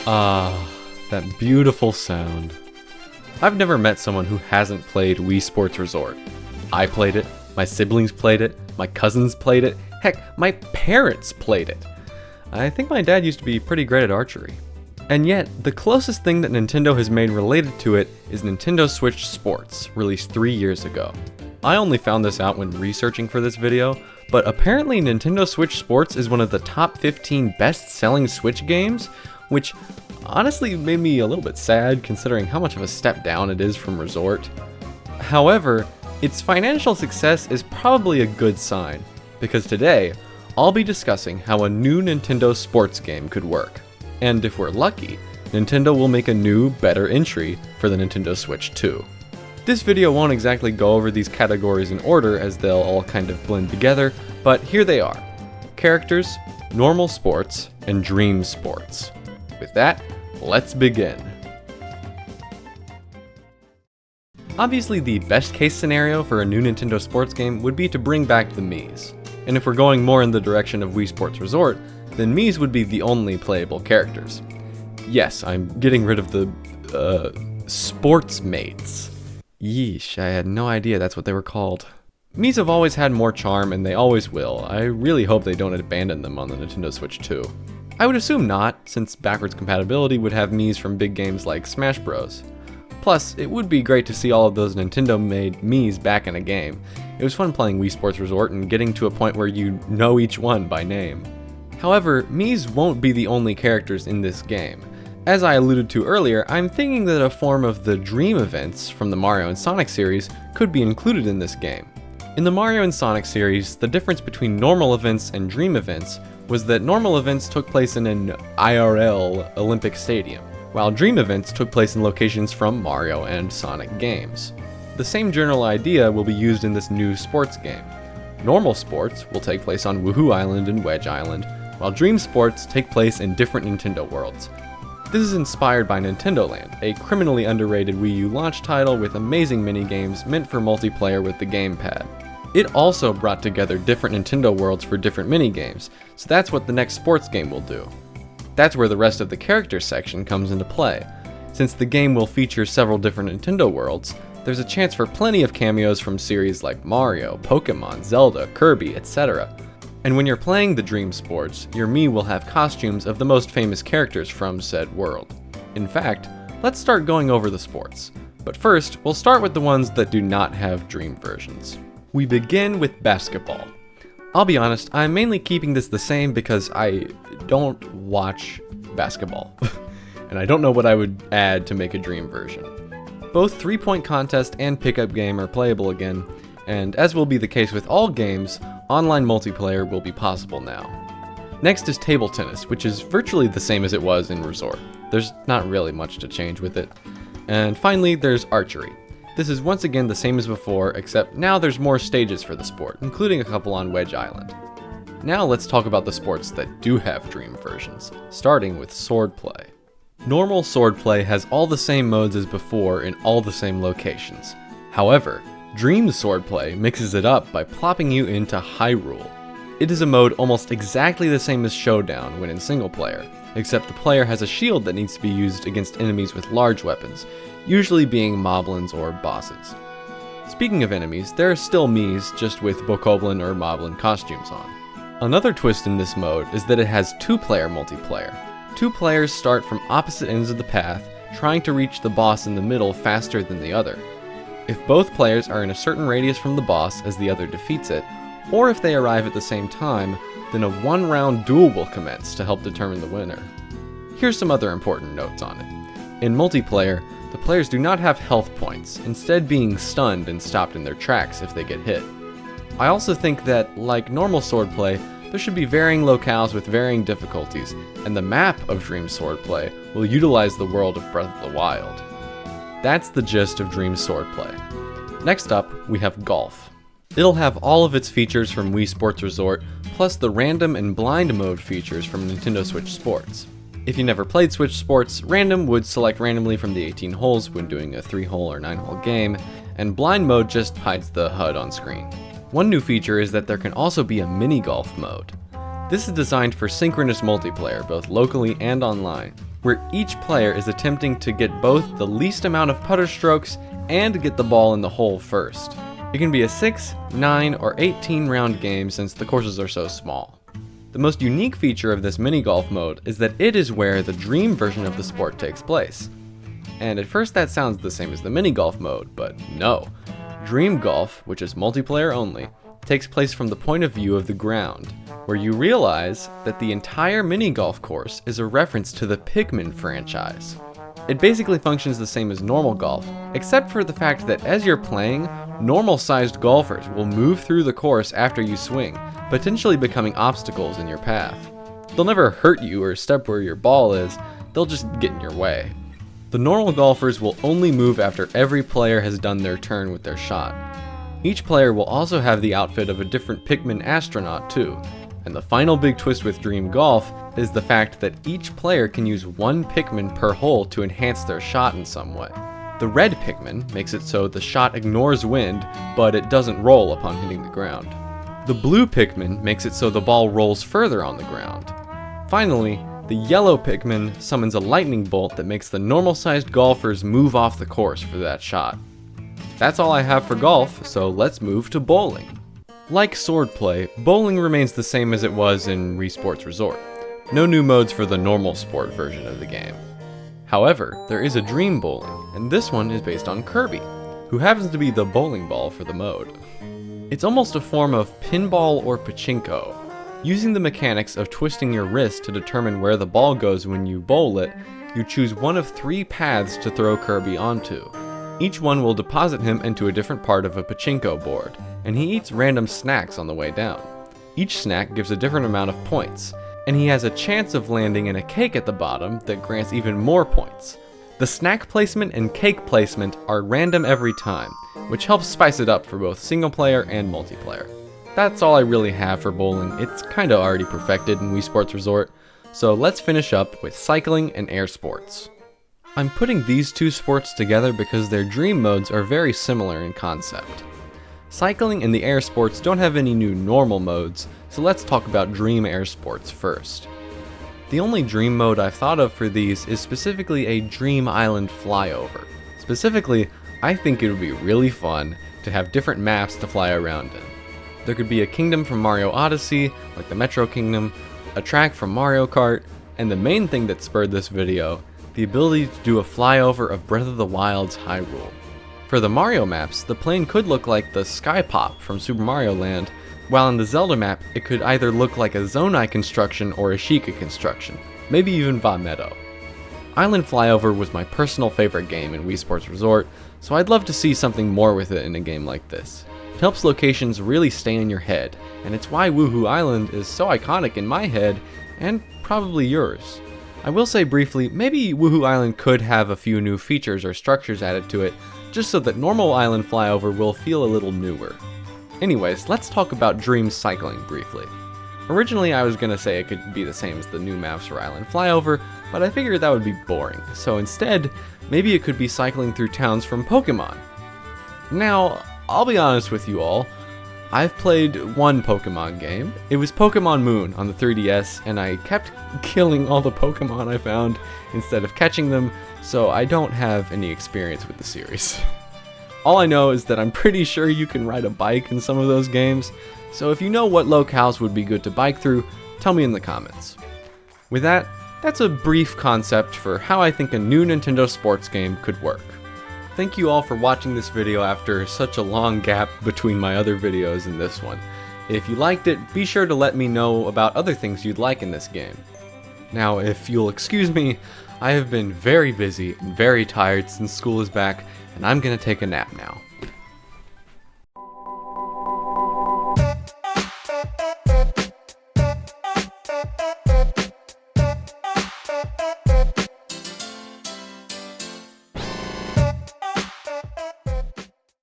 Ah, that beautiful sound. I've never met someone who hasn't played Wii Sports Resort. I played it, my siblings played it, my cousins played it, heck, my parents played it. I think my dad used to be pretty great at archery. And yet, the closest thing that Nintendo has made related to it is Nintendo Switch Sports, released 3 years ago. I only found this out when researching for this video, but apparently Nintendo Switch Sports is one of the top 15 best-selling Switch games, which honestly made me a little bit sad considering how much of a step down it is from Resort. However, its financial success is probably a good sign, because today, I'll be discussing how a new Nintendo sports game could work. And if we're lucky, Nintendo will make a new, better entry for the Nintendo Switch 2. This video won't exactly go over these categories in order as they'll all kind of blend together, but here they are. Characters, normal sports, and dream sports. With that, let's begin. Obviously, the best case scenario for a new Nintendo sports game would be to bring back the Miis. And if we're going more in the direction of Wii Sports Resort, then Miis would be the only playable characters. Yes, I'm getting rid of the, sports mates. Yeesh, I had no idea that's what they were called. Miis have always had more charm, and they always will. I really hope they don't abandon them on the Nintendo Switch 2. I would assume not, since backwards compatibility would have Miis from big games like Smash Bros. Plus, it would be great to see all of those Nintendo-made Miis back in a game. It was fun playing Wii Sports Resort and getting to a point where you know each one by name. However, Miis won't be the only characters in this game. As I alluded to earlier, I'm thinking that a form of the Dream events from the Mario and Sonic series could be included in this game. In the Mario and Sonic series, the difference between normal events and Dream events was that normal events took place in an IRL Olympic Stadium, while Dream events took place in locations from Mario and Sonic games. The same general idea will be used in this new sports game. Normal sports will take place on Woohoo Island and Wedge Island, while Dream sports take place in different Nintendo worlds. This is inspired by Nintendo Land, a criminally underrated Wii U launch title with amazing minigames meant for multiplayer with the gamepad. It also brought together different Nintendo worlds for different minigames, so that's what the next sports game will do. That's where the rest of the characters section comes into play. Since the game will feature several different Nintendo worlds, there's a chance for plenty of cameos from series like Mario, Pokemon, Zelda, Kirby, etc. And when you're playing the Dream Sports, your Mii will have costumes of the most famous characters from said world. In fact, let's start going over the sports. But first, we'll start with the ones that do not have Dream versions. We begin with basketball. I'll be honest, I'm mainly keeping this the same because I don't watch basketball. And I don't know what I would add to make a Dream version. Both 3-point contest and pickup game are playable again, and as will be the case with all games, online multiplayer will be possible now. Next is table tennis, which is virtually the same as it was in Resort. There's not really much to change with it. And finally, there's archery. This is once again the same as before, except now there's more stages for the sport, including a couple on Wedge Island. Now let's talk about the sports that do have Dream versions, starting with swordplay. Normal swordplay has all the same modes as before in all the same locations. However, Dream swordplay mixes it up by plopping you into Hyrule. It is a mode almost exactly the same as Showdown when in single player, except the player has a shield that needs to be used against enemies with large weapons, usually being moblins or bosses. Speaking of enemies, there are still Miis, just with Bokoblin or Moblin costumes on. Another twist in this mode is that it has 2-player multiplayer. 2 players start from opposite ends of the path, trying to reach the boss in the middle faster than the other. If both players are in a certain radius from the boss as the other defeats it, or if they arrive at the same time, then a 1-round duel will commence to help determine the winner. Here's some other important notes on it. In multiplayer, the players do not have health points, instead being stunned and stopped in their tracks if they get hit. I also think that, like normal swordplay, there should be varying locales with varying difficulties, and the map of Dream Swordplay will utilize the world of Breath of the Wild. That's the gist of Dream Swordplay. Next up, we have golf. It'll have all of its features from Wii Sports Resort, plus the random and blind mode features from Nintendo Switch Sports. If you never played Switch Sports, random would select randomly from the 18 holes when doing a 3-hole or 9-hole game, and blind mode just hides the HUD on screen. One new feature is that there can also be a mini golf mode. This is designed for synchronous multiplayer, both locally and online. where each player is attempting to get both the least amount of putter strokes and get the ball in the hole first. It can be a 6, 9, or 18 round game since the courses are so small. The most unique feature of this mini golf mode is that it is where the dream version of the sport takes place. And at first that sounds the same as the mini golf mode, but no. Dream Golf, which is multiplayer only, takes place from the point of view of the ground, where you realize that the entire mini golf course is a reference to the Pikmin franchise. It basically functions the same as normal golf, except for the fact that as you're playing, normal-sized golfers will move through the course after you swing, potentially becoming obstacles in your path. They'll never hurt you or step where your ball is, they'll just get in your way. The normal golfers will only move after every player has done their turn with their shot. Each player will also have the outfit of a different Pikmin astronaut too, and the final big twist with Dream Golf is the fact that each player can use one Pikmin per hole to enhance their shot in some way. The red Pikmin makes it so the shot ignores wind, but it doesn't roll upon hitting the ground. The blue Pikmin makes it so the ball rolls further on the ground. Finally, the yellow Pikmin summons a lightning bolt that makes the normal-sized golfers move off the course for that shot. That's all I have for golf, so let's move to bowling. Like swordplay, bowling remains the same as it was in Wii Sports Resort. No new modes for the normal sport version of the game. However, there is a Dream Bowling, and this one is based on Kirby, who happens to be the bowling ball for the mode. It's almost a form of pinball or pachinko. Using the mechanics of twisting your wrist to determine where the ball goes when you bowl it, you choose one of 3 paths to throw Kirby onto. Each one will deposit him into a different part of a pachinko board, and he eats random snacks on the way down. Each snack gives a different amount of points, and he has a chance of landing in a cake at the bottom that grants even more points. The snack placement and cake placement are random every time, which helps spice it up for both single player and multiplayer. That's all I really have for bowling. It's kinda already perfected in Wii Sports Resort, so let's finish up with cycling and air sports. I'm putting these two sports together because their dream modes are very similar in concept. Cycling and the air sports don't have any new normal modes, so let's talk about dream air sports first. The only dream mode I've thought of for these is specifically a Dream Island flyover. Specifically, I think it would be really fun to have different maps to fly around in. There could be a kingdom from Mario Odyssey, like the Metro Kingdom, a track from Mario Kart, and the main thing that spurred this video, the ability to do a flyover of Breath of the Wild's Hyrule. For the Mario maps, the plane could look like the Sky Pop from Super Mario Land, while in the Zelda map, it could either look like a Zonai construction or a Sheikah construction, maybe even Va Meadow. Island Flyover was my personal favorite game in Wii Sports Resort, so I'd love to see something more with it in a game like this. It helps locations really stay in your head, and it's why Woohoo Island is so iconic in my head, and probably yours. I will say briefly, maybe Woohoo Island could have a few new features or structures added to it, just so that normal Island Flyover will feel a little newer. Anyways, let's talk about Dream Cycling briefly. Originally I was gonna say it could be the same as the new maps for Island Flyover, but I figured that would be boring, so instead, maybe it could be cycling through towns from Pokemon. Now, I'll be honest with you all, I've played one Pokemon game. It was Pokemon Moon on the 3DS, and I kept killing all the Pokemon I found instead of catching them, so I don't have any experience with the series. All I know is that I'm pretty sure you can ride a bike in some of those games, so if you know what locales would be good to bike through, tell me in the comments. With that, that's a brief concept for how I think a new Nintendo sports game could work. Thank you all for watching this video after such a long gap between my other videos and this one. If you liked it, be sure to let me know about other things you'd like in this game. Now, if you'll excuse me, I have been very busy and very tired since school is back, and I'm gonna take a nap now.